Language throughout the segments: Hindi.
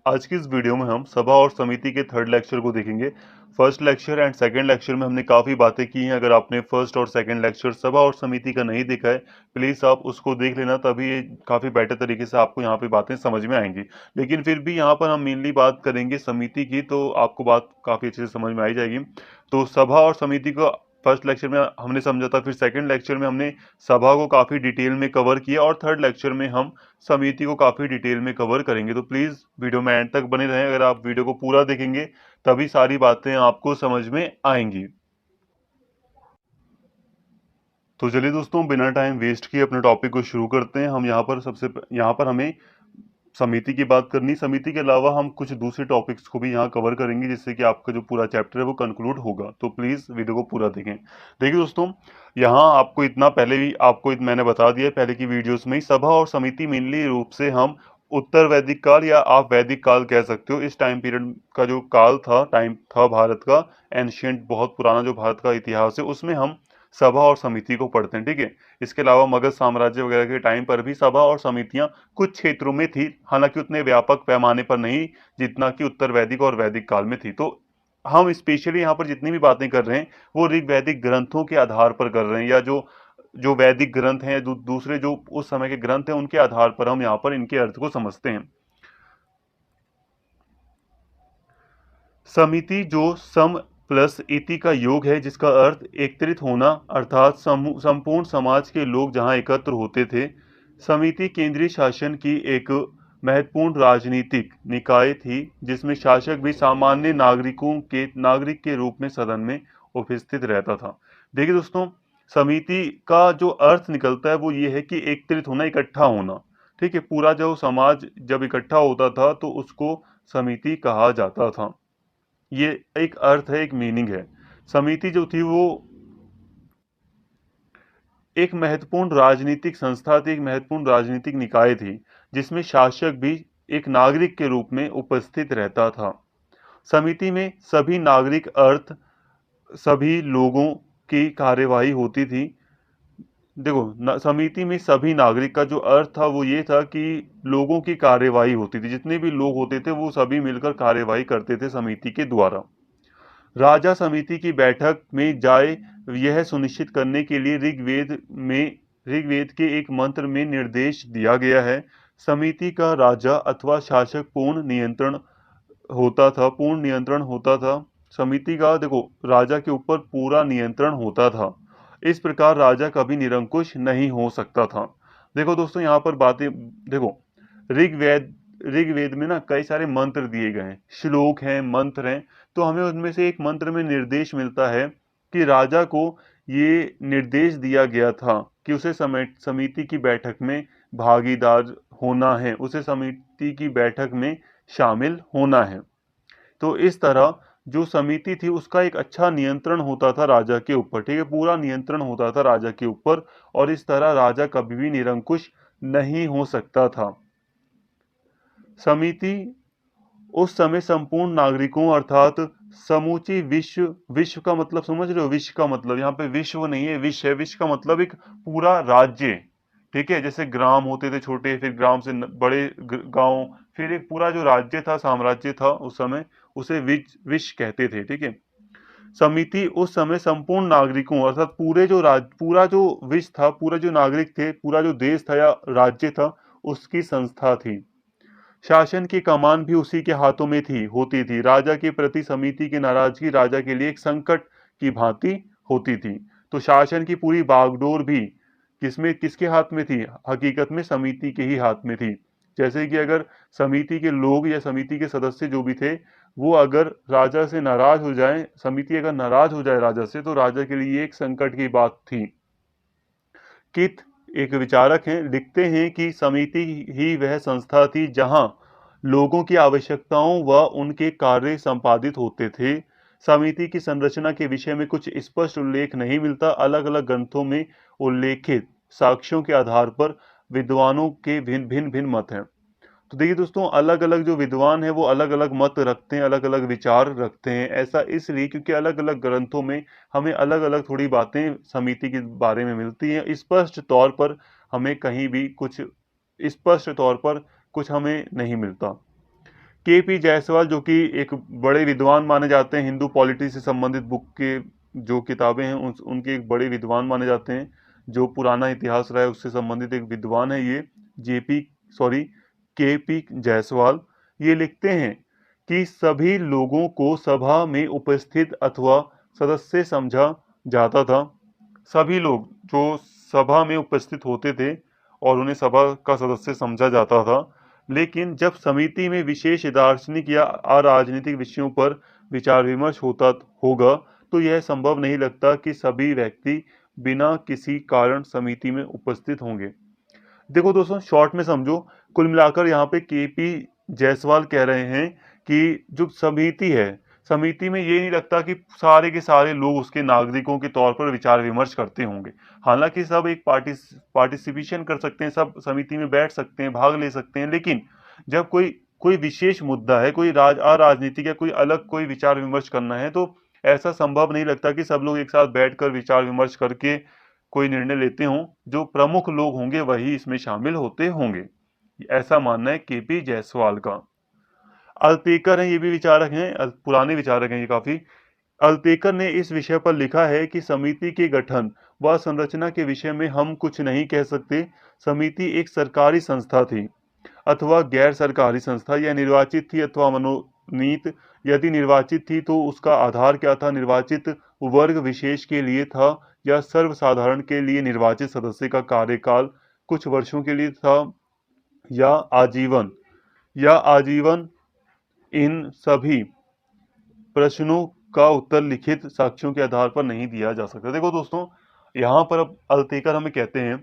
आज की इस वीडियो में हम सभा और समिति के थर्ड लेक्चर को देखेंगे। First lecture and second lecture में हमने काफ़ी बातें की हैं। अगर आपने फर्स्ट और सेकंड लेक्चर सभा और समिति का नहीं देखा है, प्लीज़ आप उसको देख लेना, तभी ये काफ़ी बेटर तरीके से आपको यहाँ पे बातें समझ में आएंगी। लेकिन फिर भी यहाँ पर हम मेनली बात करेंगे समिति की, तो आपको बात काफ़ी अच्छे से समझ में आ ही जाएगी। तो सभा और समिति को फर्स्ट लेक्चर में हमने समझा था, फिर सेकंड लेक्चर में हमने सभा को काफ़ी डिटेल में कवर किया और थर्ड लेक्चर में हम समिति को काफ़ी डिटेल में कवर करेंगे। तो प्लीज़ वीडियो में एंड तक बने रहें। अगर आप वीडियो को पूरा देखेंगे तभी सारी बातें आपको समझ में आएंगी। तो चलिए दोस्तों, बिना टाइम वेस्ट किए अपने टॉपिक को शुरू करते हैं। हम यहाँ पर हमें समिति की बात करनी। समिति के अलावा हम कुछ दूसरे टॉपिक्स को भी यहाँ कवर करेंगे, जिससे कि आपका जो पूरा चैप्टर है वो कंक्लूड होगा। तो प्लीज़ वीडियो को पूरा देखें। देखिए दोस्तों, यहाँ आपको इतना पहले भी मैंने बता दिया है पहले की वीडियोस में ही। सभा और समिति मेनली रूप से हम उत्तर वैदिक काल या आप वैदिक काल कह सकते हो, इस टाइम पीरियड का जो काल था, टाइम था भारत का, एंशियंट बहुत पुराना जो भारत का इतिहास है, उसमें हम सभा और समिति को पढ़ते हैं। ठीक है। इसके अलावा मगध साम्राज्य वगैरह के टाइम पर भी सभा और समितियां कुछ क्षेत्रों में थी, हालांकि उतने व्यापक पैमाने पर नहीं जितना कि उत्तर वैदिक और वैदिक काल में थी। तो हम स्पेशली यहाँ पर जितनी भी बातें कर रहे हैं वो ऋग वैदिक ग्रंथों के आधार पर कर रहे हैं, या जो जो वैदिक ग्रंथ हैं, दूसरे जो उस समय के ग्रंथ हैं, उनके आधार पर हम यहाँ पर इनके अर्थ को समझते हैं। समिति जो सम प्लस इति का योग है, जिसका अर्थ एकत्रित होना, अर्थात संपूर्ण समाज के लोग जहां एकत्र होते थे। समिति केंद्रीय शासन की एक महत्वपूर्ण राजनीतिक निकाय थी, जिसमें शासक भी सामान्य नागरिक के रूप में सदन में उपस्थित रहता था। देखिए दोस्तों, समिति का जो अर्थ निकलता है वो ये है कि एकत्रित होना, इकट्ठा होना। ठीक है। पूरा जो समाज जब इकट्ठा होता था तो उसको समिति कहा जाता था। ये एक अर्थ है, एक मीनिंग है। समिति जो थी वो एक महत्वपूर्ण राजनीतिक संस्था थी, एक महत्वपूर्ण राजनीतिक निकाय थी, जिसमें शासक भी एक नागरिक के रूप में उपस्थित रहता था। समिति में सभी नागरिक अर्थ सभी लोगों की कार्यवाही होती थी। देखो, समिति में सभी नागरिक का जो अर्थ था वो ये था कि लोगों की कार्यवाही होती थी। जितने भी लोग होते थे वो सभी मिलकर कार्यवाही करते थे समिति के द्वारा। राजा समिति की बैठक में जाए, यह सुनिश्चित करने के लिए ऋग्वेद के एक मंत्र में निर्देश दिया गया है। समिति का राजा अथवा शासक पूर्ण नियंत्रण होता था। समिति का देखो राजा के ऊपर पूरा नियंत्रण होता था। इस प्रकार राजा कभी निरंकुश नहीं हो सकता था। देखो दोस्तों, यहाँ पर बातें देखो, ऋग्वेद ऋग्वेद में ना कई सारे मंत्र दिए गए हैं, श्लोक हैं, मंत्र हैं। तो हमें उनमें से एक मंत्र में निर्देश मिलता है कि राजा को ये निर्देश दिया गया था कि उसे समिति की बैठक में भागीदार होना है, उसे समिति की बैठक में शामिल होना है। तो इस तरह जो समिति थी उसका एक अच्छा नियंत्रण होता था राजा के ऊपर। ठीक है। पूरा नियंत्रण होता था राजा के ऊपर, और इस तरह राजा कभी भी निरंकुश नहीं हो सकता था। समिति उस समय संपूर्ण नागरिकों अर्थात समूची विश्व का मतलब समझ रहे हो? विश्व का मतलब यहाँ पे विश्व नहीं है, विश्व है। विश्व का मतलब एक पूरा राज्य। ठीक है। जैसे ग्राम होते थे छोटे, फिर ग्राम से बड़े गांव, फिर एक पूरा जो राज्य था, साम्राज्य था उस समय, उसे विश्व कहते थे। ठीक है। समिति उस समय संपूर्ण नागरिकों अर्थात पूरा जो विश्व था, पूरा जो नागरिक थे, पूरा जो देश था या राज्य था, उसकी संस्था थी। शासन की कमान भी उसी के हाथों में होती थी। राजा के प्रति समिति की नाराजगी राजा के लिए एक संकट की भांति होती थी। तो शासन की पूरी बागडोर भी किसके हाथ में थी? हकीकत में समिति के ही हाथ में थी। जैसे कि अगर समिति के लोग या समिति के सदस्य जो भी थे, वो अगर राजा से नाराज हो जाए, समिति अगर नाराज हो जाए राजा से, तो राजा के लिए एक संकट की बात थी। कित एक विचारक हैं, लिखते हैं कि समिति ही वह संस्था थी जहां लोगों की आवश्यकताओं व उनके कार्य संपादित होते थे। समिति की संरचना के विषय में कुछ स्पष्ट उल्लेख नहीं मिलता। अलग अलग ग्रंथों में उल्लेखित साक्ष्यों के आधार पर विद्वानों के भिन्न भिन्न भिन्न मत हैं। तो देखिए दोस्तों, अलग अलग जो विद्वान हैं वो अलग अलग मत रखते हैं, अलग अलग विचार रखते हैं। ऐसा इसलिए क्योंकि अलग अलग ग्रंथों में हमें अलग अलग थोड़ी बातें समिति के बारे में मिलती हैं। स्पष्ट तौर पर हमें कहीं भी कुछ स्पष्ट तौर पर कुछ हमें नहीं मिलता। के.पी. जायसवाल जो कि एक बड़े विद्वान माने जाते हैं, हिंदू पॉलिटी से संबंधित बुक के जो किताबें हैं उनके एक बड़े विद्वान माने जाते हैं, जो पुराना इतिहास रहा है उससे संबंधित एक विद्वान है ये के.पी. जायसवाल। ये लिखते हैं कि सभी लोगों को सभा में उपस्थित अथवा सदस्य समझा जाता था। सभी लोग जो सभा में उपस्थित होते थे और उन्हें सभा का सदस्य समझा जाता था, लेकिन जब समिति में विशेष दार्शनिक या अराजनीतिक विषयों पर विचार विमर्श होता होगा तो यह संभव नहीं लगता कि सभी व्यक्ति बिना किसी कारण समिति में उपस्थित होंगे। देखो दोस्तों, शॉर्ट में समझो, कुल मिलाकर यहाँ पे के.पी. जायसवाल कह रहे हैं कि जो समिति है, समिति में ये नहीं लगता कि सारे के सारे लोग उसके नागरिकों के तौर पर विचार विमर्श करते होंगे। हालांकि सब एक पार्टिसिपेशन कर सकते हैं, सब समिति में बैठ सकते हैं, भाग ले सकते हैं, लेकिन जब कोई कोई विशेष मुद्दा है, कोई अराजनीतिक या कोई अलग कोई विचार विमर्श करना है, तो ऐसा संभव नहीं लगता कि सब लोग एक साथ बैठकर विचार विमर्श करके कोई निर्णय लेते हों। जो प्रमुख लोग होंगे वही इसमें शामिल होते होंगे, ऐसा मानना है के.पी. जायसवाल का। अल्तेकर हैं, ये भी विचारक हैं, पुराने विचारक हैं ये काफी। अल्तेकर ने इस विषय पर लिखा है कि समिति के गठन व संरचना के विषय में हम कुछ नहीं कह सकते। समिति एक सरकारी संस्था थी अथवा गैर सरकारी संस्था, या निर्वाचित थी अथवा मनोनीत। यदि निर्वाचित थी तो उसका आधार क्या था? निर्वाचित वर्ग विशेष के लिए था या सर्वसाधारण के लिए निर्वाचित सदस्य का कार्यकाल कुछ वर्षों के लिए था या आजीवन? इन सभी प्रश्नों का उत्तर लिखित साक्ष्यों के आधार पर नहीं दिया जा सकता। देखो दोस्तों, यहाँ पर अब अल्तेकर हमें कहते हैं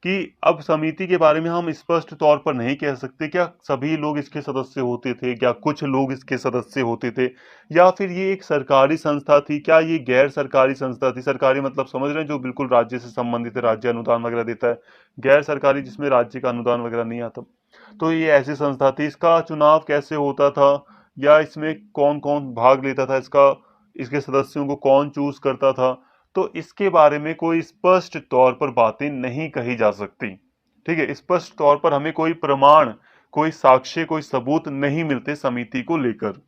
कि अब समिति के बारे में हम स्पष्ट तौर पर नहीं कह सकते क्या सभी लोग इसके सदस्य होते थे, क्या कुछ लोग इसके सदस्य होते थे, या फिर ये एक सरकारी संस्था थी, क्या ये गैर सरकारी संस्था थी। सरकारी मतलब समझ रहे हैं, जो बिल्कुल राज्य से संबंधित है, राज्य अनुदान वगैरह देता है। गैर सरकारी जिसमें राज्य का अनुदान वगैरह नहीं आता। तो ये ऐसी संस्था थी। इसका चुनाव कैसे होता था, या इसमें कौन कौन भाग लेता था, इसके सदस्यों को कौन चूज करता था, तो इसके बारे में कोई स्पष्ट तौर पर बातें नहीं कही जा सकती। ठीक है, स्पष्ट तौर पर हमें कोई प्रमाण, कोई साक्ष्य, कोई सबूत नहीं मिलते समिति को लेकर।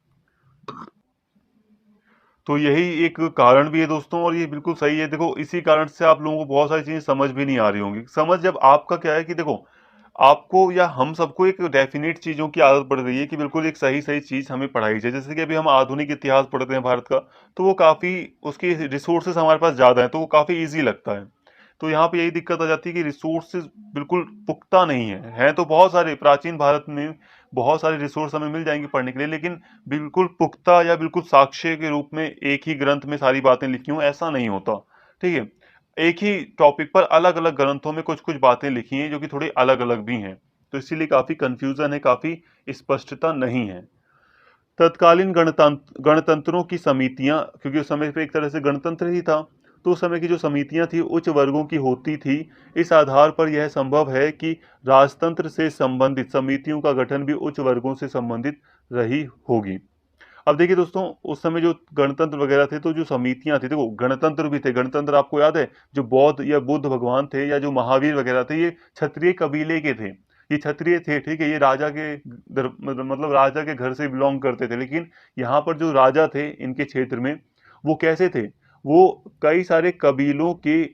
तो यही एक कारण भी है दोस्तों, और ये बिल्कुल सही है। देखो, इसी कारण से आप लोगों को बहुत सारी चीजें समझ भी नहीं आ रही होंगी। समझ जब आपका क्या है कि देखो, आपको या हम सबको एक डेफिनेट चीजों की आदत पड़ गई है कि बिल्कुल एक सही सही चीज हमें पढ़ाई जाए। जैसे कि अभी हम आधुनिक इतिहास पढ़ते हैं भारत का, तो वो काफी, उसके रिसोर्सेस हमारे पास ज्यादा है, तो वो काफी इजी लगता है। तो यहाँ पे यही दिक्कत आ जाती है कि रिसोर्सेज बिल्कुल पुख्ता नहीं है तो बहुत सारे प्राचीन भारत में बहुत सारे रिसोर्स हमें मिल जाएंगे पढ़ने के लिए, लेकिन बिल्कुल पुख्ता या बिल्कुल साक्ष्य के रूप में एक ही ग्रंथ में सारी बातें लिखी हों, ऐसा नहीं होता। ठीक है, एक ही टॉपिक पर अलग अलग ग्रंथों में कुछ कुछ बातें लिखी हैं जो कि थोड़ी अलग अलग भी हैं, तो इसीलिए काफी कंफ्यूजन है, काफी स्पष्टता नहीं है। तत्कालीन गणतंत्रों की समितियां, क्योंकि उस समय पे एक तरह से गणतंत्र ही था, तो उस समय की जो समितियां थी उच्च वर्गों की होती थी। इस आधार पर यह संभव है कि राजतंत्र से संबंधित समितियों का गठन भी उच्च वर्गों से संबंधित रही होगी। अब देखिए दोस्तों, उस समय जो गणतंत्र वगैरह थे, तो जो समितियां थी, देखो गणतंत्र भी थे। गणतंत्र आपको याद है, जो बौद्ध या बुद्ध भगवान थे या जो महावीर वगैरह थे, ये क्षत्रिय कबीले के थे, ये क्षत्रिय थे। ठीक है, ये राजा के मतलब राजा के घर से बिलोंग करते थे। लेकिन यहाँ पर जो राजा थे इनके क्षेत्र में, वो कैसे थे? वो कई सारे कबीलों के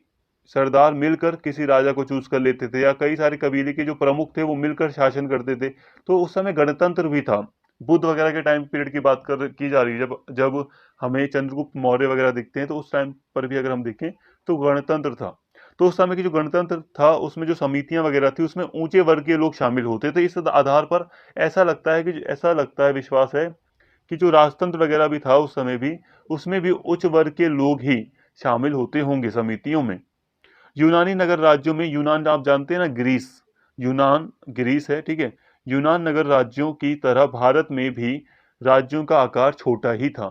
सरदार मिलकर किसी राजा को चूज कर लेते थे, या कई सारे कबीले के जो प्रमुख थे वो मिलकर शासन करते थे। तो उस समय गणतंत्र भी था। बुद्ध वगैरह के टाइम पीरियड की बात की जा रही है, जब जब हमें चंद्रगुप्त मौर्य वगैरह दिखते हैं, तो उस टाइम पर भी अगर हम देखें तो गणतंत्र था। तो उस समय की जो गणतंत्र था उसमें जो समितियां वगैरह थी उसमें ऊंचे वर्ग के लोग शामिल होते थे। इस आधार पर ऐसा लगता है, विश्वास है कि जो राजतंत्र वगैरह भी था उस समय भी, उसमें भी उच्च वर्ग के लोग ही शामिल होते होंगे समितियों में। यूनानी नगर राज्यों में, यूनान आप जानते हैं ना, यूनान ग्रीस है। ठीक है, यूनान नगर राज्यों की तरह भारत में भी राज्यों का आकार छोटा ही था।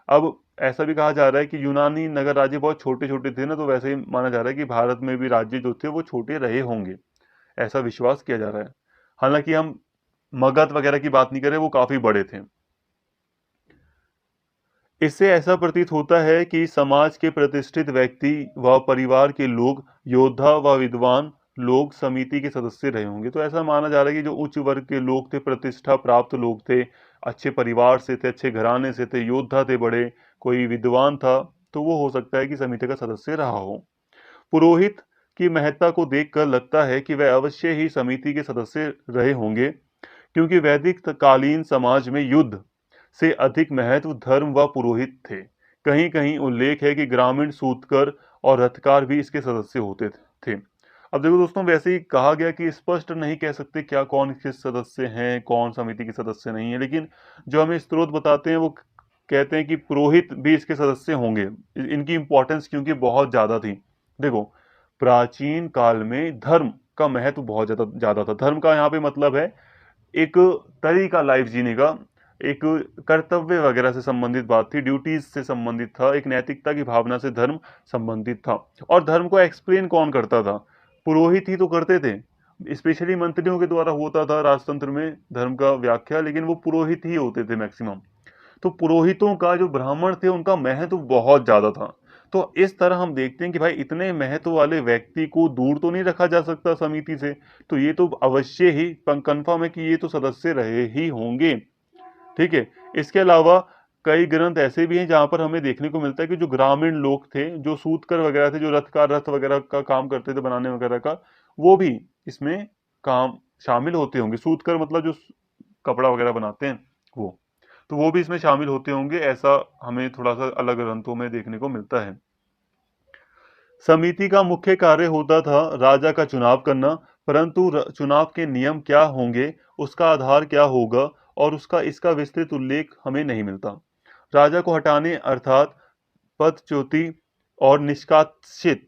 अब ऐसा भी कहा जा रहा है कि यूनानी नगर राज्य बहुत छोटे छोटे थे ना, तो वैसे ही माना जा रहा है कि भारत में भी राज्य जो थे वो छोटे रहे होंगे, ऐसा विश्वास किया जा रहा है। हालांकि हम मगध वगैरह की बात नहीं करें, वो काफी बड़े थे। इससे ऐसा प्रतीत होता है कि समाज के प्रतिष्ठित व्यक्ति व परिवार के लोग, योद्धा व विद्वान लोग समिति के सदस्य रहे होंगे। तो ऐसा माना जा रहा है कि जो उच्च वर्ग के लोग थे, प्रतिष्ठा प्राप्त लोग थे, अच्छे परिवार से थे, अच्छे घराने से थे, योद्धा थे बड़े, कोई विद्वान था, तो वो हो सकता है कि समिति का सदस्य रहा हो। पुरोहित की महत्ता को देखकर लगता है कि वह अवश्य ही समिति के सदस्य रहे होंगे, क्योंकि वैदिक कालीन समाज में युद्ध से अधिक महत्व धर्म व पुरोहित थे। कहीं कहीं उल्लेख है कि ग्रामीण सूतकर और रथकार भी इसके सदस्य होते थे। अब देखो दोस्तों, वैसे ही कहा गया कि स्पष्ट नहीं कह सकते क्या कौन किस सदस्य हैं, कौन समिति के सदस्य नहीं है, लेकिन जो हमें स्रोत बताते हैं वो कहते हैं कि पुरोहित भी इसके सदस्य होंगे। इनकी इंपॉर्टेंस क्योंकि बहुत ज्यादा थी। देखो, प्राचीन काल में धर्म का महत्व बहुत ज्यादा ज्यादा था। धर्म का यहाँ पे मतलब है एक तरीका लाइफ जीने का, एक कर्तव्य वगैरह से संबंधित बात थी, ड्यूटीज से संबंधित था, एक नैतिकता की भावना से धर्म संबंधित था। और धर्म को एक्सप्लेन कौन करता था? पुरोहित ही तो करते थे। स्पेशली मंत्रियों के द्वारा होता था राजतंत्र में धर्म का व्याख्या, लेकिन वो पुरोहित ही होते थे मैक्सिमम। तो पुरोहितों का, जो ब्राह्मण थे, उनका महत्व बहुत ज्यादा था। तो इस तरह हम देखते हैं कि भाई इतने महत्व वाले व्यक्ति को दूर तो नहीं रखा जा सकता समिति से, तो ये तो अवश्य ही कंफर्म है कि ये तो सदस्य रहे ही होंगे। ठीक है। इसके अलावा कई ग्रंथ ऐसे भी हैं जहां पर हमें देखने को मिलता है कि जो ग्रामीण लोग थे, जो सूतकर वगैरह थे, जो रथ वगैरह का काम करते थे बनाने वगैरह का, वो भी इसमें काम शामिल होते होंगे। सूतकर मतलब जो कपड़ा वगैरह बनाते हैं वो, तो वो भी इसमें शामिल होते होंगे, ऐसा हमें थोड़ा सा अलग ग्रंथों में देखने को मिलता है। समिति का मुख्य कार्य होता था राजा का चुनाव करना, परंतु चुनाव के नियम क्या होंगे, उसका आधार क्या होगा, और उसका इसका विस्तृत उल्लेख हमें नहीं मिलता। राजा को हटाने अर्थात पदच्युति और निष्कासित,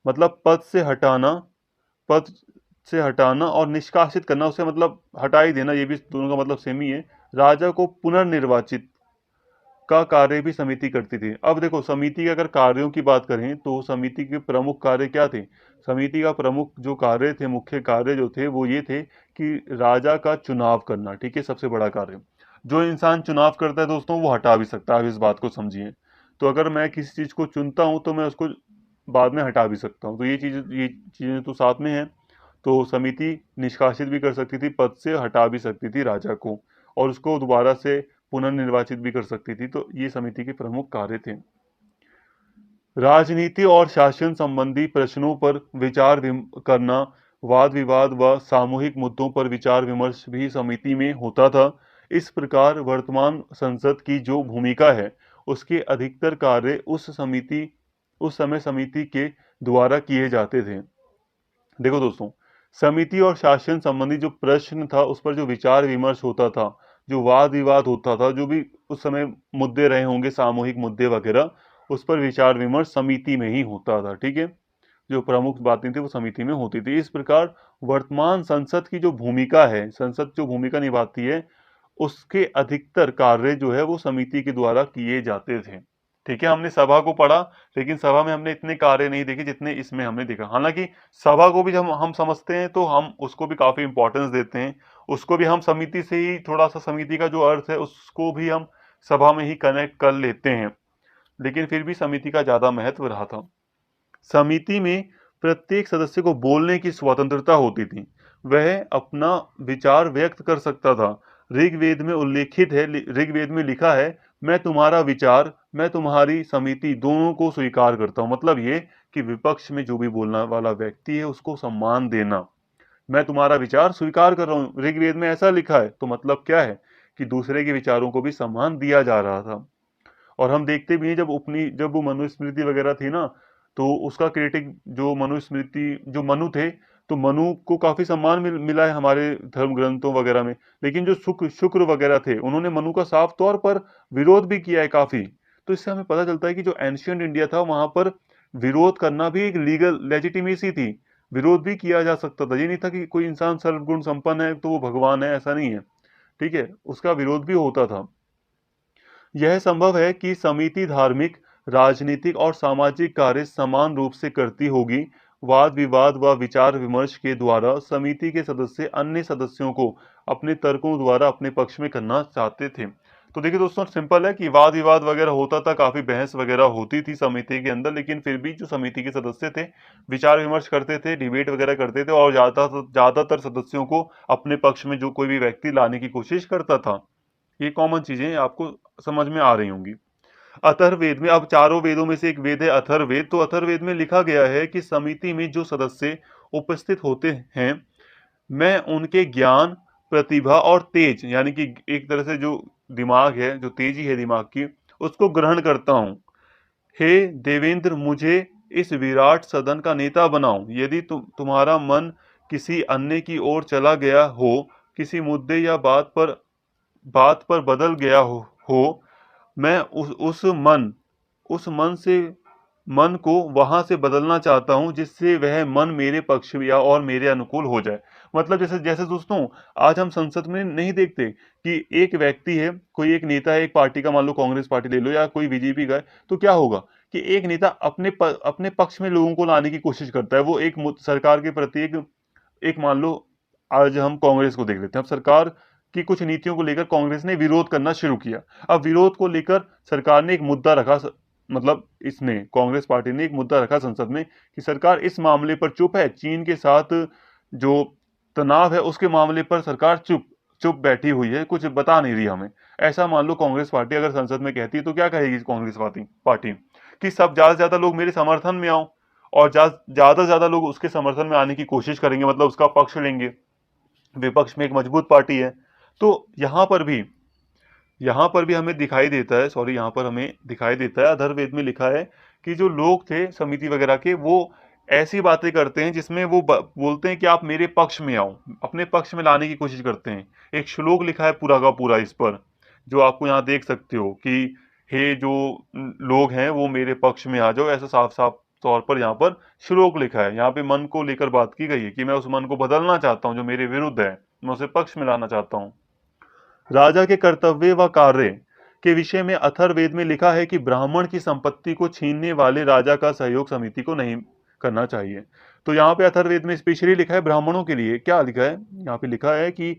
मतलब पद से हटाना और निष्कासित करना, उसे मतलब हटा ही देना, ये भी दोनों का मतलब सेम ही है। राजा को पुनर्निर्वाचित का कार्य भी समिति करती थी। अब देखो, समिति के अगर कार्यों की बात करें तो समिति के प्रमुख कार्य क्या थे? समिति का प्रमुख जो कार्य थे, मुख्य कार्य जो थे, वो ये थे कि राजा का चुनाव करना। ठीक है, सबसे बड़ा कार्य। जो इंसान चुनाव करता है दोस्तों, वो हटा भी सकता है, आप इस बात को समझिए। तो अगर मैं किसी चीज को चुनता हूं तो मैं उसको बाद में हटा भी सकता हूं, तो ये चीजें तो साथ में हैं। तो समिति निष्कासित भी कर सकती थी, पद से हटा भी सकती थी राजा को, और उसको दोबारा से पुनर्निर्वाचित भी कर सकती थी। तो ये समिति के प्रमुख कार्य थे। राजनीति और शासन संबंधी प्रश्नों पर करना, वाद विवाद व सामूहिक मुद्दों पर विचार विमर्श भी समिति में होता था। इस प्रकार वर्तमान संसद की जो भूमिका है, उसके अधिकतर कार्य उस समय समिति के द्वारा किए जाते थे। देखो दोस्तों, समिति और शासन संबंधी जो प्रश्न था, उस पर जो विचार विमर्श होता था, जो वाद विवाद होता था, जो भी उस समय मुद्दे रहे होंगे, सामूहिक मुद्दे वगैरह, उस पर विचार विमर्श समिति में ही होता था। ठीक है, जो प्रमुख बातें थी वो समिति में होती थी। इस प्रकार वर्तमान संसद की जो भूमिका है, संसद जो भूमिका निभाती है, उसके अधिकतर कार्य जो है वो समिति के द्वारा किए जाते थे। ठीक है, हमने सभा को पढ़ा, लेकिन सभा में हमने इतने कार्य नहीं देखे जितने इसमें हमने देखा। हालांकि सभा को भी जब हम समझते हैं तो हम उसको भी काफी इंपॉर्टेंस देते हैं, उसको भी हम समिति से ही थोड़ा सा, समिति का जो अर्थ है उसको भी हम सभा में ही कनेक्ट कर लेते हैं, लेकिन फिर भी समिति का ज्यादा महत्व रहा था। समिति में प्रत्येक सदस्य को बोलने की स्वतंत्रता होती थी, वह अपना विचार व्यक्त कर सकता था। ऋग्वेद में उल्लेखित है, ऋग्वेद में लिखा है, मैं तुम्हारा विचार, मैं तुम्हारी समिति दोनों को स्वीकार करता हूं। मतलब ये कि विपक्ष में जो भी बोलने वाला व्यक्ति है उसको सम्मान देना। मैं तुम्हारा विचार स्वीकार कर रहा हूं, ऋग्वेद में ऐसा लिखा है, तो मतलब क्या है कि दूसरे के विचारों को भी सम्मान दिया जा रहा था। और हम देखते भी हैं, जब वो मनुस्मृति वगैरह थी ना, तो उसका क्रिटिक जो मनुस्मृति, जो मनु थे, तो मनु को काफी सम्मान मिला है हमारे धर्म ग्रंथों वगैरह में। लेकिन जो शुक्र वगैरह थे, उन्होंने मनु का साफ तौर पर विरोध भी किया है काफी। तो इससे हमें पता चलता है कि जो एंशियंट इंडिया था, वहां पर विरोध करना भी एक लीगल लेजिटिमेसी थी। विरोध भी किया जा सकता था, ये नहीं था कि कोई इंसान सर्वगुण संपन्न है तो वो भगवान है, ऐसा नहीं है। ठीक है, उसका विरोध भी होता था। यह संभव है कि समिति धार्मिक, राजनीतिक और सामाजिक कार्य समान रूप से करती होगी। वाद विवाद व विचार विमर्श के द्वारा समिति के सदस्य अन्य सदस्यों को अपने तर्कों द्वारा अपने पक्ष में करना चाहते थे। तो देखिए दोस्तों, सिंपल है कि वाद विवाद वगैरह होता था, काफी बहस वगैरह होती थी समिति के अंदर, लेकिन फिर भी जो समिति के सदस्य थे, विचार विमर्श करते थे, डिबेट वगैरह करते थे, और ज्यादातर सदस्यों को अपने पक्ष में जो कोई भी व्यक्ति लाने की कोशिश करता था। ये कॉमन चीजें आपको समझ में आ रही होंगी। अथर्ववेद में, अब चारों वेदों में से एक वेद है अथर्ववेद, तो अथर्ववेद में लिखा गया है कि समिति में जो सदस्य उपस्थित होते हैं, मैं उनके ज्ञान, प्रतिभा और तेज, यानी कि एक तरह से जो दिमाग है, जो तेजी है दिमाग की, उसको ग्रहण करता हूं। हे देवेंद्र, मुझे इस विराट सदन का नेता बनाओ। यदि तुम्हारा मन किसी अन्य की ओर चला गया हो, किसी मुद्दे या बात पर बदल गया हो, मैं उस मन को वहां से बदलना चाहता हूं, जिससे वह मन मेरे पक्ष या और मेरे अनुकूल हो जाए। मतलब जैसे जैसे दोस्तों, आज हम संसद में नहीं देखते कि एक व्यक्ति है, कोई एक नेता है एक पार्टी का, मान लो कांग्रेस पार्टी ले लो या कोई बीजेपी का है, तो क्या होगा कि एक नेता अपने पक्ष में लोगों को लाने की कोशिश करता है। वो एक सरकार के प्रति एक मान लो, आज हम कांग्रेस को देख लेते हैं। अब सरकार की कुछ नीतियों को लेकर कांग्रेस ने विरोध करना शुरू किया। अब विरोध को लेकर सरकार ने एक मुद्दा रखा, मतलब इसने, कांग्रेस पार्टी ने एक मुद्दा रखा संसद में कि सरकार इस मामले पर चुप है, चीन के साथ जो तनाव है उसके मामले पर सरकार चुप चुप बैठी हुई है, कुछ बता नहीं रही हमें। ऐसा मान लो कांग्रेस पार्टी अगर संसद में कहती है, तो क्या कहेगी कांग्रेस पार्टी कि सब ज्यादा से ज्यादा लोग मेरे समर्थन में आओ, और ज्यादा से ज्यादा लोग उसके समर्थन में आने की कोशिश करेंगे, मतलब उसका पक्ष लेंगे। विपक्ष में एक मजबूत पार्टी है। तो यहां पर भी हमें दिखाई देता है, सॉरी, यहां पर हमें दिखाई देता है, अथर्ववेद में लिखा है कि जो लोग थे समिति वगैरह के, वो ऐसी बातें करते हैं जिसमें वो बोलते हैं कि आप मेरे पक्ष में आओ, अपने पक्ष में लाने की कोशिश करते हैं। एक श्लोक लिखा है पूरा का पूरा इस पर, जो आपको यहाँ देख सकते हो कि हे जो लोग हैं वो मेरे पक्ष में आ जाओ, ऐसा साफ साफ तौर पर यहाँ पर श्लोक लिखा है। यहाँ पे मन को लेकर बात की गई है कि मैं उस मन को बदलना चाहता हूँ जो मेरे विरुद्ध है, मैं उसे पक्ष में लाना चाहता हूँ। राजा के कर्तव्य व कार्य के विषय में अथर्ववेद में लिखा है कि ब्राह्मण की संपत्ति को छीनने वाले राजा का सहयोग समिति को नहीं करना चाहिए। तो यहाँ पे अथर्ववेद में स्पेशली लिखा है ब्राह्मणों के लिए। क्या लिखा है यहाँ पे? लिखा है कि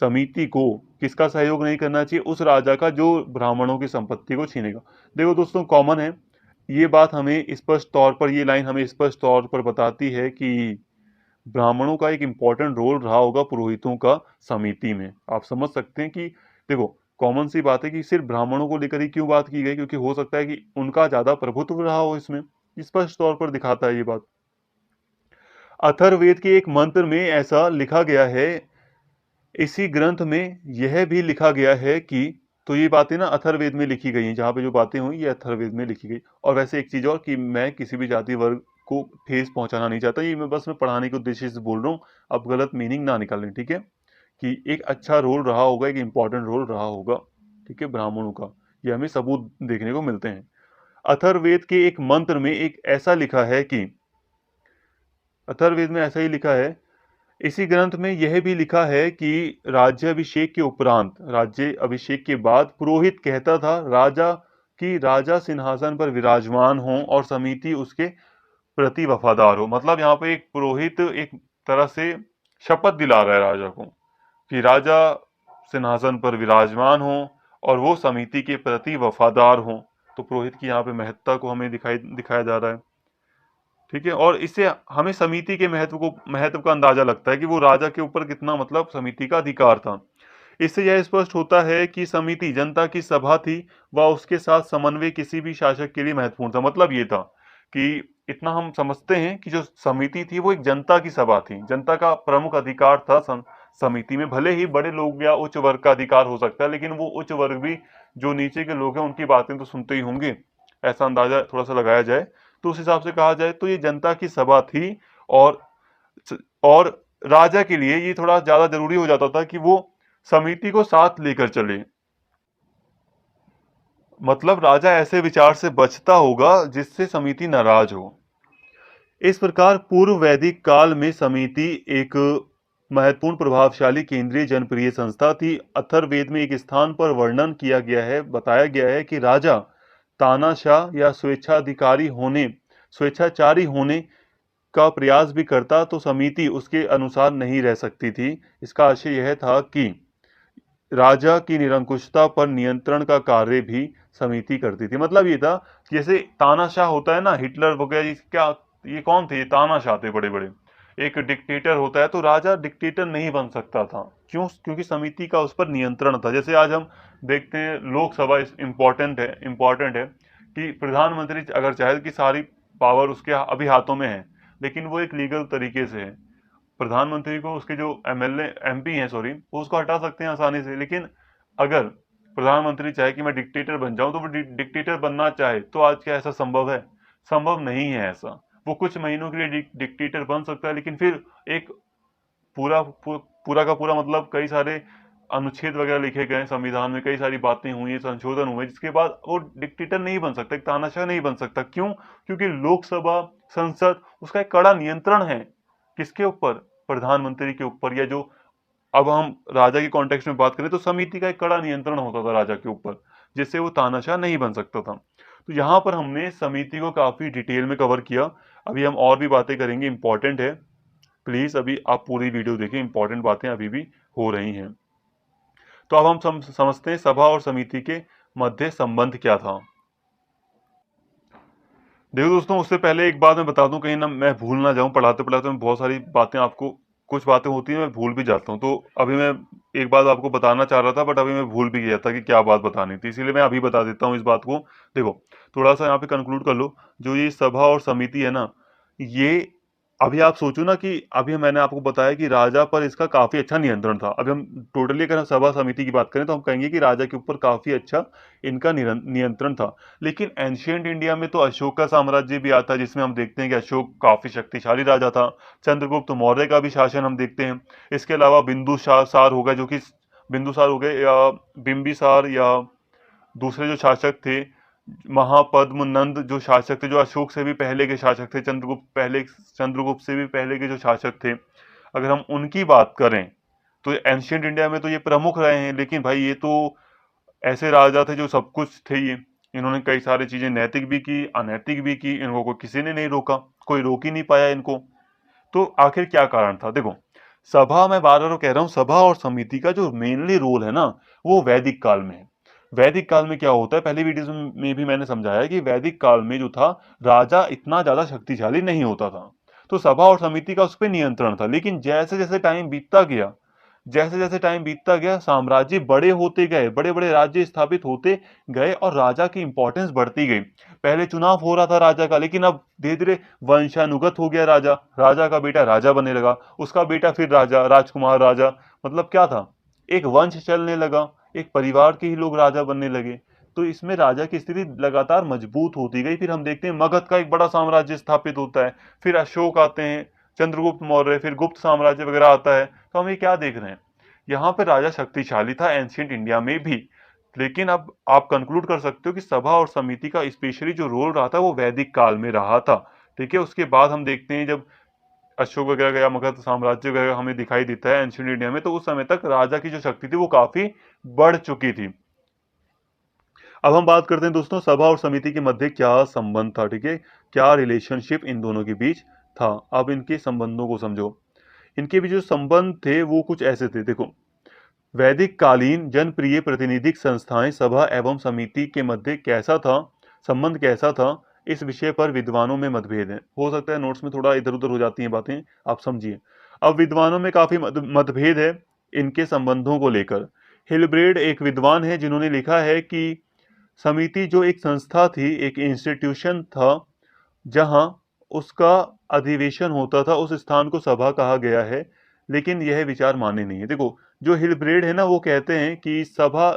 समिति को किसका सहयोग नहीं करना चाहिए? उस राजा का जो ब्राह्मणों की संपत्ति को छीनेगा। देखो दोस्तों, कॉमन है ये बात, हमें स्पष्ट तौर पर, ये लाइन हमें स्पष्ट तौर पर बताती है कि ब्राह्मणों का एक इंपॉर्टेंट रोल रहा होगा पुरोहितों का समिति में। आप समझ सकते हैं कि देखो, कॉमन सी बात है कि सिर्फ ब्राह्मणों को लेकर ही क्यों बात की गई, क्योंकि हो सकता है कि उनका ज्यादा प्रभुत्व रहा हो इसमें। स्पष्ट तौर पर दिखाता है ये बात। अथर्ववेद के एक मंत्र में ऐसा लिखा गया है, इसी ग्रंथ में यह भी लिखा गया है कि, तो ये बातें ना अथर्ववेद में लिखी गई हैं, जहां पे जो बातें हुई ये अथर्ववेद में लिखी गई। और वैसे एक चीज और, कि मैं किसी भी जाति वर्ग को ठेस पहुंचाना नहीं चाहता, ये मैं पढ़ाने के उद्देश्य से बोल रहा हूँ। अब गलत मीनिंग ना निकालें, ठीक है? कि एक अच्छा रोल रहा होगा, एक इंपॉर्टेंट रोल रहा होगा, ठीक है, ब्राह्मणों का। ये हमें सबूत देखने को मिलते हैं। अथर्ववेद के एक मंत्र में एक ऐसा लिखा है कि, अथर्ववेद में ऐसा ही लिखा है, इसी ग्रंथ में यह भी लिखा है कि राज्याभिषेक के उपरांत, राज्य अभिषेक के बाद पुरोहित कहता था राजा कि राजा सिंहासन पर विराजमान हो और समिति उसके प्रति वफादार हो। मतलब यहाँ पे एक पुरोहित एक तरह से शपथ दिला रहा है राजा को कि राजा सिंहासन पर विराजमान हो और वो समिति के प्रति वफादार हो। तो पुरोहित की यहाँ पे महत्ता को हमें दिखाया जा रहा है, ठीक है। और इससे हमें समिति के महत्व का अंदाजा लगता है कि वो राजा के ऊपर कितना, मतलब समिति का अधिकार था। इससे यह स्पष्ट होता है कि समिति जनता की सभा थी व उसके साथ समन्वय किसी भी शासक के लिए महत्वपूर्ण था। मतलब ये था कि इतना हम समझते हैं कि जो समिति थी वो एक जनता की सभा थी, जनता का प्रमुख अधिकार था समिति में। भले ही बड़े लोग या उच्च वर्ग का अधिकार हो सकता है, लेकिन वो उच्च वर्ग भी जो नीचे के लोग हैं उनकी बातें तो सुनते ही होंगे, ऐसा अंदाजा थोड़ा सा लगाया जाए। तो उस हिसाब से कहा जाए तो ये जनता की सभा थी, और और राजा के लिए ये थोड़ा ज्यादा जरूरी हो जाता था कि वो समिति को साथ लेकर चले। मतलब राजा ऐसे विचार से बचता होगा जिससे समिति नाराज हो। इस प्रकार पूर्व वैदिक काल में समिति एक महत्वपूर्ण प्रभावशाली केंद्रीय जनप्रिय संस्था थी। अथर्ववेद में एक स्थान पर वर्णन किया गया है, बताया गया है कि राजा तानाशाह या स्वेच्छाचारी होने का प्रयास भी करता तो समिति उसके अनुसार नहीं रह सकती थी। इसका आशय यह था कि राजा की निरंकुशता पर नियंत्रण का कार्य भी समिति करती थी। मतलब ये था, जैसे तानाशाह होता है ना, हिटलर वगैरह, क्या ये कौन थे? ये तानाशाह थे बड़े बड़े। एक डिक्टेटर होता है तो राजा डिक्टेटर नहीं बन सकता था। क्यों? क्योंकि समिति का उस पर नियंत्रण था। जैसे आज हम देखते हैं लोकसभा इम्पोर्टेंट है कि प्रधानमंत्री अगर चाहे कि सारी पावर उसके अभी हाथों में है, लेकिन वो एक लीगल तरीके से है। प्रधानमंत्री को उसके जो एमएलए एमपी हैं सॉरी, वो उसको हटा सकते हैं आसानी से। लेकिन अगर प्रधानमंत्री चाहे कि मैं डिक्टेटर बन जाऊं तो वो डिक्टेटर बनना चाहे तो आज क्या ऐसा संभव है? संभव नहीं है ऐसा। वो कुछ महीनों के लिए डिक्टेटर बन सकता है, लेकिन फिर एक पूरा का पूरा मतलब कई सारे अनुच्छेद वगैरह लिखे गए संविधान में, कई सारी बातें हुई, संशोधन हुए, जिसके बाद वो डिक्टेटर नहीं बन सकता, एक तानाशाह नहीं बन सकता। क्यों? क्योंकि लोकसभा, संसद, उसका एक कड़ा नियंत्रण है। किसके ऊपर? प्रधानमंत्री के ऊपर। या जो अब हम राजा की कॉन्टेक्स्ट में बात करें तो समिति का एक कड़ा नियंत्रण होता था राजा के ऊपर, जिससे वो तानाशाह नहीं बन सकता था। तो यहाँ पर हमने समिति को काफी डिटेल में कवर किया। अभी हम और भी बातें करेंगे, इंपॉर्टेंट है, प्लीज अभी आप पूरी वीडियो देखिए, इंपॉर्टेंट बातें अभी भी हो रही हैं। तो अब हम समझते हैं सभा और समिति के मध्य संबंध क्या था। देखो दोस्तों, उससे पहले एक बात मैं बता दूं, कहीं ना मैं भूल ना जाऊं, पढ़ाते पढ़ाते मैं बहुत सारी बातें आपको, कुछ बातें होती हैं मैं भूल भी जाता हूं। तो अभी मैं एक बात आपको बताना चाह रहा था, बट अभी मैं भूल भी गया था कि क्या बात बतानी थी, इसीलिए मैं अभी बता देता हूं इस बात को। देखो, थोड़ा सा यहाँ पे कंक्लूड कर लो। जो ये सभा और समिति है ना, ये अभी आप सोचो ना कि अभी मैंने आपको बताया कि राजा पर इसका काफी अच्छा नियंत्रण था। अभी हम टोटली अगर हम सभा समिति की बात करें तो हम कहेंगे कि राजा के ऊपर काफी अच्छा इनका नियंत्रण था। लेकिन एंशियंट इंडिया में तो अशोक का साम्राज्य भी आता है, जिसमें हम देखते हैं कि अशोक काफी शक्तिशाली राजा था। चंद्रगुप्त मौर्य का भी शासन हम देखते हैं। इसके अलावा बिंदुसार हो गए, जो कि बिंदुसार हो गए, या बिंबिसार, या दूसरे जो शासक थे, महापद्म नंद जो शासक थे, जो अशोक से भी पहले के शासक थे, चंद्रगुप्त से भी पहले के जो शासक थे, अगर हम उनकी बात करें तो एंशियंट इंडिया में तो ये प्रमुख रहे हैं। लेकिन भाई ये तो ऐसे राजा थे जो सब कुछ थे। ये इन्होंने कई सारी चीजें नैतिक भी की, अनैतिक भी की, इनको कोई किसी ने नहीं रोका, कोई रोक ही नहीं पाया इनको। तो आखिर क्या कारण था? देखो, सभा, मैं बार बार कह रहा हूं, सभा और समिति का जो मेनली रोल है ना, वो वैदिक काल में है। वैदिक काल में क्या होता है, पहली वीडियो में भी मैंने समझाया कि वैदिक काल में जो था, राजा इतना ज्यादा शक्तिशाली नहीं होता था, तो सभा और समिति का उस पर नियंत्रण था। लेकिन जैसे जैसे टाइम बीतता गया, जैसे जैसे टाइम बीतता गया, साम्राज्य बड़े होते गए, बड़े बड़े राज्य स्थापित होते गए, और राजा की इंपॉर्टेंस बढ़ती गई। पहले चुनाव हो रहा था राजा का, लेकिन अब धीरे धीरे वंशानुगत हो गया राजा। राजा का बेटा राजा बनने लगा, उसका बेटा फिर राजा, राजकुमार राजा, मतलब क्या था, एक वंश चलने लगा, एक परिवार के ही लोग राजा बनने लगे। तो इसमें राजा की स्थिति लगातार मजबूत होती गई। फिर हम देखते हैं मगध का एक बड़ा साम्राज्य स्थापित होता है, फिर अशोक आते हैं, चंद्रगुप्त मौर्य, फिर गुप्त साम्राज्य वगैरह आता है। तो हम ये क्या देख रहे हैं, यहाँ पे राजा शक्तिशाली था एंशियंट इंडिया में भी। लेकिन अब आप कंक्लूड कर सकते हो कि सभा और समिति का स्पेशली जो रोल रहा था वो वैदिक काल में रहा था। ठीक है, उसके बाद हम देखते हैं जब अशोक वगैरह गया, मगध साम्राज्य वगैरह हमें दिखाई देता है एंशियंट इंडिया में, तो उस समय तक राजा की जो शक्ति थी वो काफी बढ़ चुकी थी। अब हम बात करते हैं दोस्तों, सभा और समिति के मध्य क्या संबंध था। ठीक है, क्या रिलेशनशिप इन दोनों के बीच था। अब इनके संबंधों को समझो। इनके बीच जो संबंध थे वो कुछ ऐसे थे। देखो, वैदिक कालीन जनप्रिय प्रातिनिधिक संस्थाएं सभा एवं समिति के मध्य कैसा था, संबंध कैसा था, इस विषय पर विद्वानों में मतभेद है। हो सकता है नोट्स में थोड़ा इधर उधर हो जाती हैं बातें, आप समझिए। अब विद्वानों में काफी मतभेद है इनके संबंधों को लेकर। हिलब्रेड एक विद्वान है जिन्होंने लिखा है कि समिति जो एक संस्था थी, एक इंस्टीट्यूशन था, जहां उसका अधिवेशन होता था, उस स्थान को सभा कहा गया है। लेकिन यह विचार मान्य नहीं है। देखो, जो हिलब्रेड है ना, वो कहते हैं कि सभा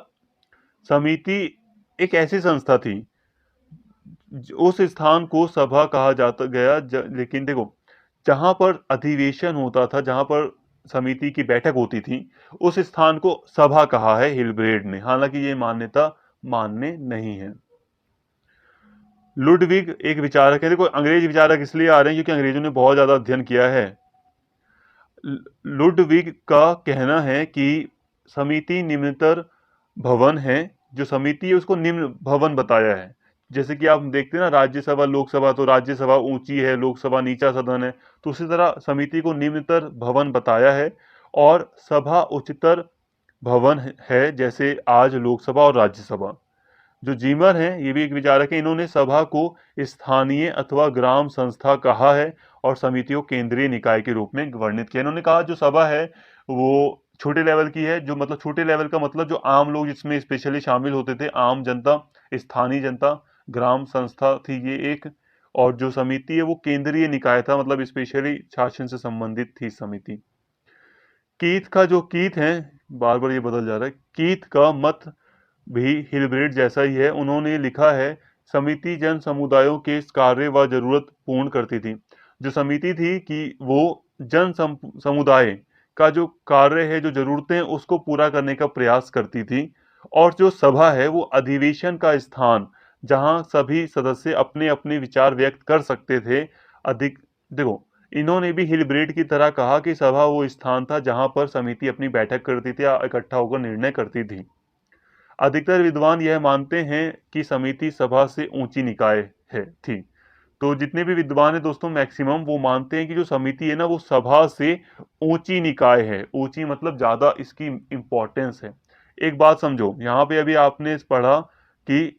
समिति एक ऐसी संस्था थी, उस स्थान को सभा कहा जाता गया, लेकिन देखो, जहां पर अधिवेशन होता था, जहां पर समिति की बैठक होती थी, उस स्थान को सभा कहा है हिलब्रेड ने। हालांकि ये मान्यता मान्य नहीं है। लुडविग एक विचारक है। देखो, अंग्रेज विचारक इसलिए आ रहे हैं क्योंकि अंग्रेजों ने बहुत ज्यादा अध्ययन किया है। लुडविग का कहना है कि समिति निम्नतर भवन है। जो समिति है उसको निम्न भवन बताया है। जैसे कि आप देखते हैं ना, राज्यसभा लोकसभा, तो राज्यसभा ऊंची है, लोकसभा नीचा सदन है, तो उसी तरह समिति को निम्नतर भवन बताया है। और सभा उच्चतर भवन है, जैसे आज लोकसभा और राज्यसभा। जो जीमर हैं ये भी एक विचारक है, इन्होंने सभा को स्थानीय अथवा ग्राम संस्था कहा है और समिति को केंद्रीय निकाय के रूप में वर्णित किया। इन्होंने कहा जो सभा है वो छोटे लेवल की है, जो मतलब छोटे लेवल का मतलब जो आम लोग जिसमें स्पेशली शामिल होते थे, आम जनता, स्थानीय जनता, ग्राम संस्था थी ये एक, और जो समिति है वो केंद्रीय निकाय था, मतलब स्पेशली शासन से संबंधित थी समिति। कीथ का जो कीथ है, बार बार ये बदल जा रहा है, कीथ का मत भी हिलब्रेड जैसा ही है। उन्होंने लिखा है समिति जन समुदायों के कार्य व जरूरत पूर्ण करती थी। जो समिति थी कि वो समुदाय का जो कार्य है, जो जरूरतें उसको पूरा करने का प्रयास करती थी। और जो सभा है वो अधिवेशन का स्थान, जहां सभी सदस्य अपने अपने विचार व्यक्त कर सकते थे। अधिक देखो, इन्होंने भी हिलब्रेड की तरह कहा कि सभा वो स्थान था जहां पर समिति अपनी बैठक करती थी या इकट्ठा होकर निर्णय करती थी। अधिकतर विद्वान यह मानते हैं कि समिति सभा से ऊंची निकाय है थी। तो जितने भी विद्वान हैं दोस्तों, मैक्सिमम वो मानते हैं कि जो समिति है ना वो सभा से ऊंची निकाय है। ऊंची मतलब ज्यादा इसकी इंपॉर्टेंस है। एक बात समझो, यहाँ पे अभी आपने पढ़ा कि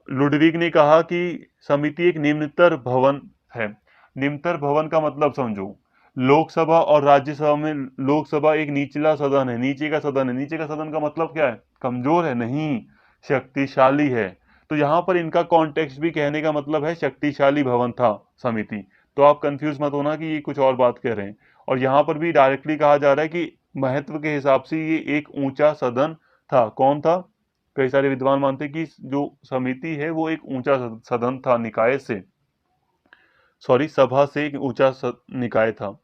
लुडविग ने कहा कि समिति एक निम्नतर भवन है। निम्नतर भवन का मतलब समझो, लोकसभा और राज्यसभा में लोकसभा एक निचला सदन है, नीचे का सदन है। नीचे का सदन का मतलब क्या है? कमजोर है? नहीं, शक्तिशाली है। तो यहाँ पर इनका कॉन्टेक्स्ट भी कहने का मतलब है शक्तिशाली भवन था समिति। तो आप कंफ्यूज मत होना कि ये कुछ और बात कह रहे हैं। और यहाँ पर भी डायरेक्टली कहा जा रहा है कि महत्व के हिसाब से ये एक ऊंचा सदन था। कौन था? कई सारे विद्वान मानते हैं कि जो समिति है वो एक ऊंचा सदन था, निकाय से, सॉरी, सभा से एक ऊंचा निकाय था।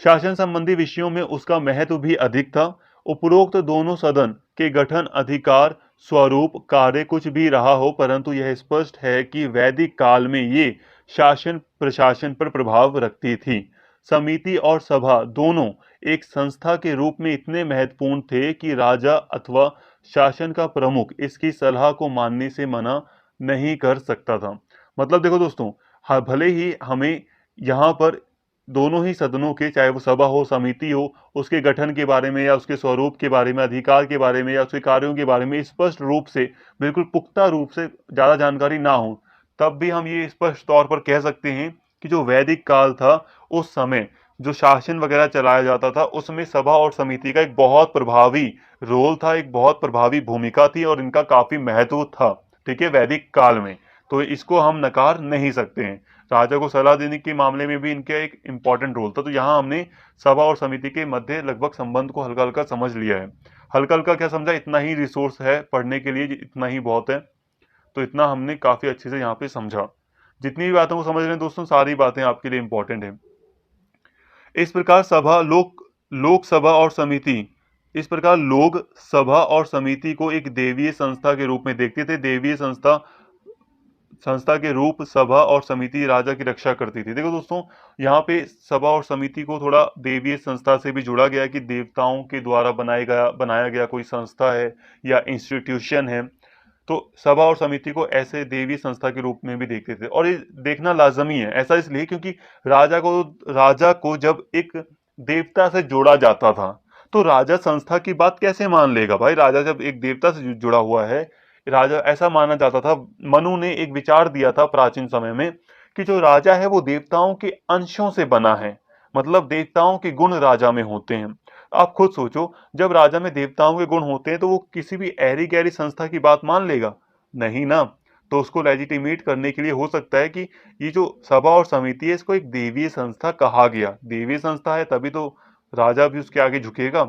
शासन संबंधी विषयों में उसका महत्व भी अधिक था। उपरोक्त दोनों सदन के गठन, अधिकार, स्वरूप, कार्य कुछ भी रहा हो, परंतु यह स्पष्ट है कि वैदिक काल में ये शासन प्रशासन पर प्रभाव रखती थी। समिति और सभा दोनों एक संस्था के रूप में इतने महत्वपूर्ण थे कि राजा अथवा शासन का प्रमुख इसकी सलाह को मानने से मना नहीं कर सकता था। मतलब देखो दोस्तों, भले ही हमें यहाँ पर दोनों ही सदनों के, चाहे वो सभा हो, समिति हो, उसके गठन के बारे में या उसके स्वरूप के बारे में, अधिकार के बारे में या उसके कार्यों के बारे में स्पष्ट रूप से, बिल्कुल पुख्ता रूप से ज्यादा जानकारी ना हो, तब भी हम ये स्पष्ट तौर पर कह सकते हैं कि जो वैदिक काल था उस समय जो शासन वगैरह चलाया जाता था उसमें सभा और समिति का एक बहुत प्रभावी रोल था, एक बहुत प्रभावी भूमिका थी और इनका काफी महत्व था। ठीक है, वैदिक काल में। तो इसको हम नकार नहीं सकते हैं। राजा को सलाह देने के मामले में भी इनका एक इंपॉर्टेंट रोल था। तो यहाँ हमने सभा और समिति के मध्य लगभग संबंध को हल्का हल्का समझ लिया है। हल्का हल्का क्या समझा? इतना ही रिसोर्स है पढ़ने के लिए, इतना ही बहुत है। तो इतना हमने काफी अच्छे से यहाँ पे समझा। जितनी भी बातों को समझ रहे हैं दोस्तों, सारी बातें आपके लिए इंपॉर्टेंट है। इस प्रकार लोकसभा और समिति, इस प्रकार लोग सभा और समिति को एक देवीय संस्था के रूप में देखते थे। देवीय संस्था के रूप सभा और समिति राजा की रक्षा करती थी। देखो दोस्तों, यहाँ पे सभा और समिति को थोड़ा देवीय संस्था से भी जुड़ा गया कि देवताओं के द्वारा बनाया गया कोई संस्था है या इंस्टीट्यूशन है। तो सभा और समिति को ऐसे देवी संस्था के रूप में भी देखते थे। और ये देखना लाजमी है, ऐसा इसलिए क्योंकि राजा को जब एक देवता से जोड़ा जाता था तो राजा संस्था की बात कैसे मान लेगा भाई? राजा जब एक देवता से जुड़ा हुआ है, राजा, ऐसा माना जाता था। मनु ने एक विचार दिया था प्राचीन समय में कि जो राजा है वो देवताओं के अंशों से बना है, मतलब देवताओं के गुण राजा में होते हैं। आप खुद सोचो, जब राजा में देवताओं के गुण होते हैं तो वो किसी भी ऐरी गैरी संस्था की बात मान लेगा? नहीं ना। तो उसको लेजिटिमेट करने के लिए हो सकता है कि ये जो सभा और समिति है इसको एक देवीय संस्था कहा गया। देवीय संस्था है तभी तो राजा भी उसके आगे झुकेगा।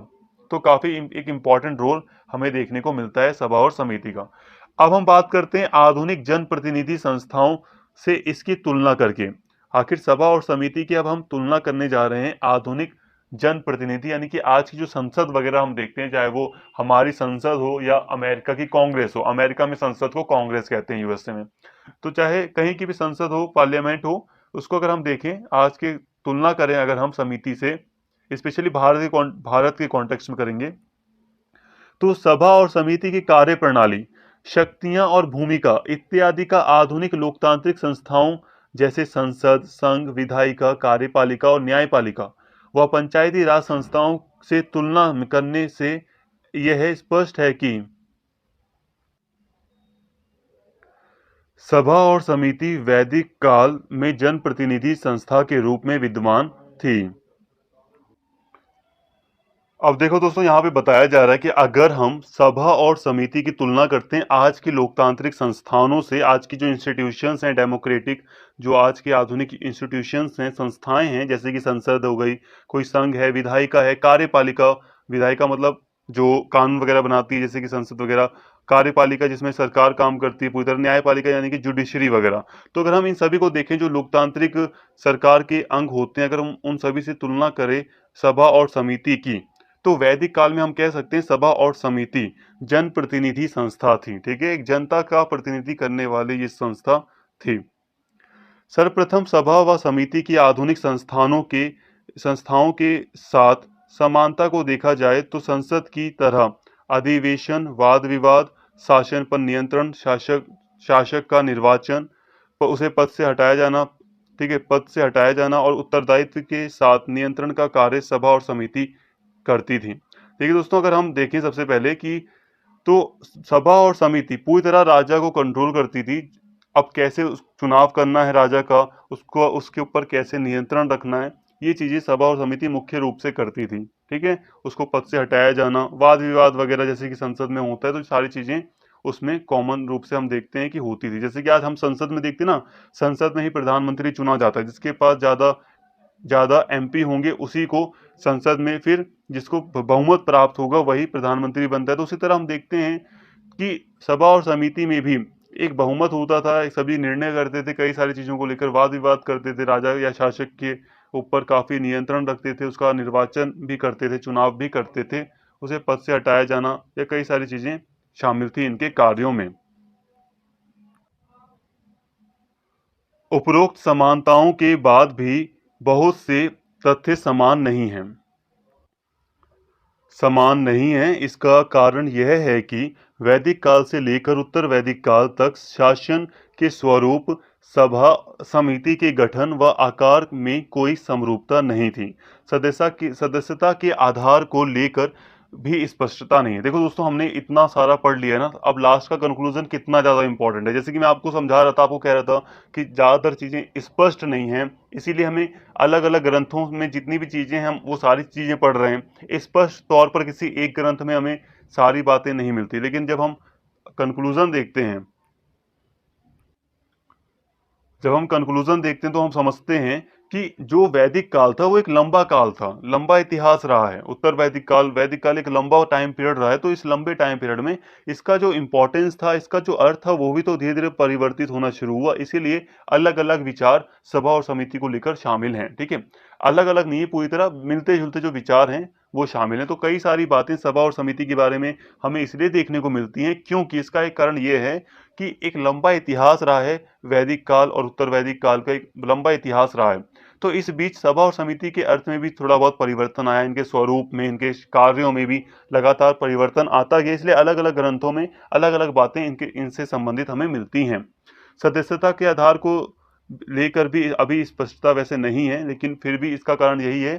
तो काफी एक इंपॉर्टेंट रोल हमें देखने को मिलता है सभा और समिति का। अब हम बात करते हैं आधुनिक जनप्रतिनिधि संस्थाओं से इसकी तुलना करके। आखिर सभा और समिति की अब हम तुलना करने जा रहे हैं आधुनिक जनप्रतिनिधि, यानी कि आज की जो संसद वगैरह हम देखते हैं, चाहे वो हमारी संसद हो या अमेरिका की कांग्रेस हो। अमेरिका में संसद को कांग्रेस कहते हैं, यूएसए में। तो चाहे कहीं की भी संसद हो, पार्लियामेंट हो, उसको अगर हम देखें आज के, तुलना करें अगर हम समिति से, स्पेशली भारत के कॉन्टेक्स्ट में करेंगे, तो सभा और समिति की कार्य प्रणाली, शक्तियां और भूमिका इत्यादि का आधुनिक लोकतांत्रिक संस्थाओं जैसे संसद, संघ, विधायिका, कार्यपालिका और न्यायपालिका व पंचायती राज संस्थाओं से तुलना करने से यह स्पष्ट है कि सभा और समिति वैदिक काल में जनप्रतिनिधि संस्था के रूप में विद्यमान थी। अब देखो दोस्तों, यहाँ पे बताया जा रहा है कि अगर हम सभा और समिति की तुलना करते हैं आज की लोकतांत्रिक संस्थानों से, आज की जो इंस्टीट्यूशंस हैं डेमोक्रेटिक, जो आज के आधुनिक इंस्टीट्यूशंस हैं, संस्थाएं हैं, जैसे कि संसद हो गई, कोई संघ है, विधायिका है, कार्यपालिका, विधायिका मतलब जो कानून वगैरह बनाती है जैसे कि संसद वगैरह, कार्यपालिका जिसमें सरकार काम करती है पूरी तरह, न्यायपालिका यानी कि जुडिशरी वगैरह। तो अगर हम इन सभी को देखें जो लोकतांत्रिक सरकार के अंग होते हैं, अगर हम उन सभी से तुलना करें सभा और समिति की, तो वैदिक काल में हम कह सकते हैं सभा और समिति जनप्रतिनिधि संस्था थी। ठीक है, एक जनता का प्रतिनिधि करने वाली ये संस्था थी। सर्वप्रथम सभा व समिति की आधुनिक संस्थाओं के साथ समानता को देखा जाए तो संसद की तरह अधिवेशन, वाद विवाद, शासन पर नियंत्रण, शासक का निर्वाचन, उसे पद से हटाया जाना, ठीक है, पद से हटाया जाना और उत्तरदायित्व के साथ नियंत्रण का कार्य सभा और समिति करती थी। देखिए दोस्तों, अगर हम देखें सबसे पहले कि तो सभा और समिति पूरी तरह राजा को कंट्रोल करती थी। अब कैसे चुनाव करना है राजा का, उसको उसके ऊपर कैसे नियंत्रण रखना है, ये चीजें सभा और समिति मुख्य रूप से करती थी। ठीक है, उसको पद से हटाया जाना, वाद विवाद वगैरह जैसे कि संसद में होता है, तो सारी चीजें उसमें कॉमन रूप से हम देखते हैं कि होती थी। जैसे कि आज हम संसद में देखते हैं ना, संसद में ही प्रधानमंत्री चुना जाता है, जिसके पास ज्यादा ज्यादा एमपी होंगे उसी को संसद में फिर जिसको बहुमत प्राप्त होगा वही प्रधानमंत्री बनता है। तो उसी तरह हम देखते हैं कि सभा और समिति में भी एक बहुमत होता था, सभी निर्णय करते थे, कई सारी चीजों को लेकर वाद विवाद करते थे, राजा या शासक के ऊपर काफी नियंत्रण रखते थे, उसका निर्वाचन भी करते थे, चुनाव भी करते थे, उसे पद से हटाया जाना, या कई सारी चीजें शामिल थी इनके कार्यों में। उपरोक्त समानताओं के बाद भी बहुत से तथ्य समान नहीं है। इसका कारण यह है कि वैदिक काल से लेकर उत्तर वैदिक काल तक शासन के स्वरूप, सभा समिति के गठन व आकार में कोई समरूपता नहीं थी। सदस्यता के आधार को लेकर भी स्पष्टता नहीं है। देखो दोस्तों, हमने इतना सारा पढ़ लिया ना, अब लास्ट का कंक्लूजन कितना ज्यादा इंपॉर्टेंट है। जैसे कि मैं आपको समझा रहा था, आपको कह रहा था कि ज्यादातर चीजें स्पष्ट नहीं है, इसीलिए हमें अलग अलग ग्रंथों में जितनी भी चीजें हम वो सारी चीजें पढ़ रहे हैं, स्पष्ट तौर पर किसी एक ग्रंथ में हमें सारी बातें नहीं मिलती। लेकिन कंक्लूजन देखते हैं जब हम कंक्लूजन देखते हैं तो हम समझते हैं कि जो वैदिक काल था वो एक लंबा काल था, लंबा इतिहास रहा है। उत्तर वैदिक काल एक लंबा टाइम पीरियड रहा है। तो इस लंबे टाइम पीरियड में इसका जो इंपॉर्टेंस था, इसका जो अर्थ था, वो भी तो धीरे धीरे परिवर्तित होना शुरू हुआ। इसीलिए अलग अलग विचार सभा और समिति को लेकर शामिल हैं। ठीक है, अलग अलग नहीं, पूरी तरह मिलते जुलते जो विचार हैं वो शामिल हैं। तो कई सारी बातें सभा और समिति के बारे में हमें इसलिए देखने को मिलती हैं क्योंकि इसका एक कारण ये है कि एक लंबा इतिहास रहा है, वैदिक काल और उत्तर वैदिक काल का एक लंबा इतिहास रहा है। तो इस बीच सभा और समिति के अर्थ में भी थोड़ा बहुत परिवर्तन आया, इनके स्वरूप में, इनके कार्यों में भी लगातार परिवर्तन आता गया। इसलिए अलग अलग ग्रंथों में अलग अलग बातें इनसे संबंधित हमें मिलती हैं। सदस्यता के आधार को लेकर भी अभी स्पष्टता वैसे नहीं है, लेकिन फिर भी इसका कारण यही है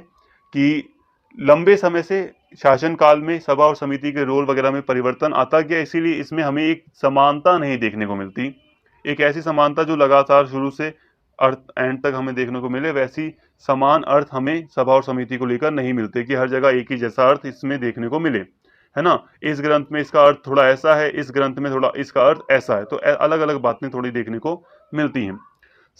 कि लंबे समय से शासन काल में सभा और समिति के रोल वगैरह में परिवर्तन आता गया, इसीलिए इसमें हमें एक समानता नहीं देखने को मिलती। एक ऐसी समानता जो लगातार शुरू से अर्थ एंड तक हमें देखने को मिले, वैसी समान अर्थ हमें सभा और समिति को लेकर नहीं मिलते कि हर जगह एक ही जैसा अर्थ इसमें देखने को मिले, है ना। इस ग्रंथ में इसका अर्थ थोड़ा ऐसा है, इस ग्रंथ में थोड़ा इसका अर्थ ऐसा है, तो अलग अलग बातें थोड़ी देखने को मिलती हैं।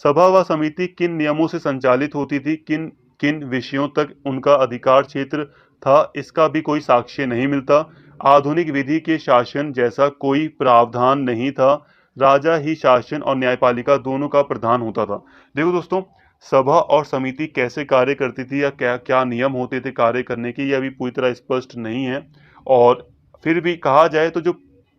सभा व समिति किन नियमों से संचालित होती थी, किन किन विषयों तक उनका अधिकार क्षेत्र था, इसका भी कोई साक्ष्य नहीं मिलता। आधुनिक विधि के शासन जैसा कोई प्रावधान नहीं था। राजा ही शासन और न्यायपालिका दोनों का प्रधान होता था। देखो दोस्तों, सभा और समिति कैसे कार्य करती थी या क्या क्या नियम होते थे कार्य करने के, यह अभी पूरी तरह स्पष्ट नहीं है। और फिर भी कहा जाए तो जो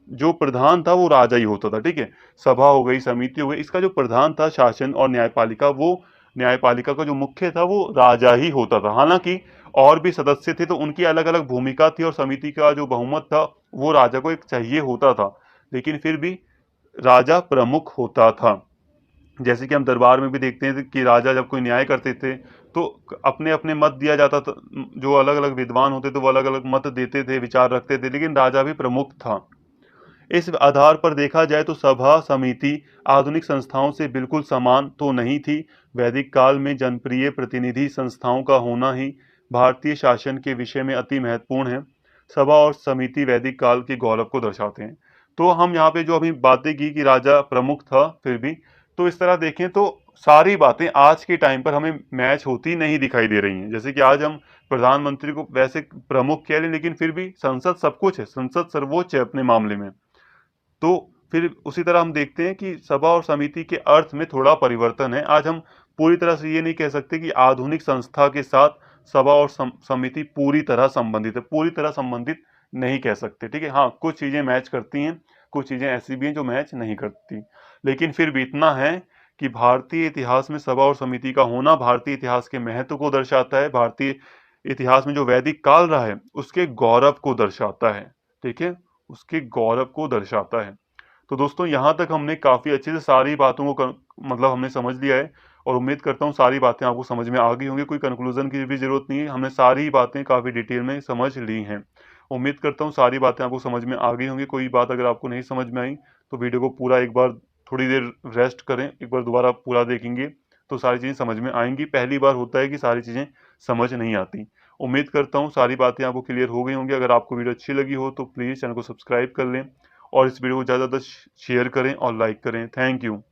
जो प्रधान था वो राजा ही होता था। ठीक है, सभा हो गई, समिति हो गई, इसका जो प्रधान था शासन और न्यायपालिका, वो न्यायपालिका का जो मुख्य था वो राजा ही होता था। हालांकि और भी सदस्य थे तो उनकी अलग अलग भूमिका थी, और समिति का जो बहुमत था वो राजा को एक चाहिए होता था, लेकिन फिर भी राजा प्रमुख होता था। जैसे कि हम दरबार में भी देखते हैं कि राजा जब कोई न्याय करते थे तो अपने अपने मत दिया जाता था, जो अलग अलग विद्वान होते थे वो अलग अलग मत देते थे, विचार रखते थे, लेकिन राजा भी प्रमुख था। इस आधार पर देखा जाए तो सभा समिति आधुनिक संस्थाओं से बिल्कुल समान तो नहीं थी। वैदिक काल में जनप्रिय प्रतिनिधि संस्थाओं का होना ही भारतीय शासन के विषय में अति महत्वपूर्ण है। सभा और समिति वैदिक काल के गौरव को दर्शाते हैं। तो हम यहाँ पे जो अभी बातें की कि राजा प्रमुख था फिर भी, तो इस तरह देखें तो सारी बातें आज के टाइम पर हमें मैच होती नहीं दिखाई दे रही हैं। जैसे कि आज हम प्रधानमंत्री को वैसे प्रमुख कह लें, लेकिन फिर भी संसद सब कुछ है, संसद सर्वोच्च है अपने मामले में। तो फिर उसी तरह हम देखते हैं कि सभा और समिति के अर्थ में थोड़ा परिवर्तन है। आज हम पूरी तरह से ये नहीं कह सकते कि आधुनिक संस्था के साथ सभा और समिति पूरी तरह संबंधित है। पूरी तरह संबंधित नहीं कह सकते, ठीक है। हाँ, कुछ चीजें मैच करती हैं, कुछ चीजें ऐसी भी हैं जो मैच नहीं करती, लेकिन फिर भी इतना है कि भारतीय इतिहास में सभा और समिति का होना भारतीय इतिहास के महत्व को दर्शाता है। भारतीय इतिहास में जो वैदिक काल रहा है उसके गौरव को दर्शाता है, ठीक है, उसके गौरव को दर्शाता है। तो दोस्तों, यहाँ तक हमने काफी अच्छे से सारी बातों को मतलब हमने समझ लिया है, और उम्मीद करता हूँ सारी बातें आपको समझ में आ गई होंगी। कोई कंक्लूजन की भी जरूरत नहीं है, हमने सारी बातें काफी डिटेल में समझ ली हैं। उम्मीद करता हूँ सारी बातें आपको समझ में आ गई होंगी। कोई बात अगर आपको नहीं समझ में आई तो वीडियो को पूरा एक बार थोड़ी देर रेस्ट करें, एक बार दोबारा पूरा देखेंगे तो सारी चीजें समझ में आएंगी। पहली बार होता है कि सारी चीजें समझ नहीं आती। उम्मीद करता हूँ सारी बातें आपको क्लियर हो गई होंगी। अगर आपको वीडियो अच्छी लगी हो तो प्लीज़ चैनल को सब्सक्राइब कर लें और इस वीडियो को ज़्यादा से ज़्यादा शेयर करें और लाइक करें। Thank you.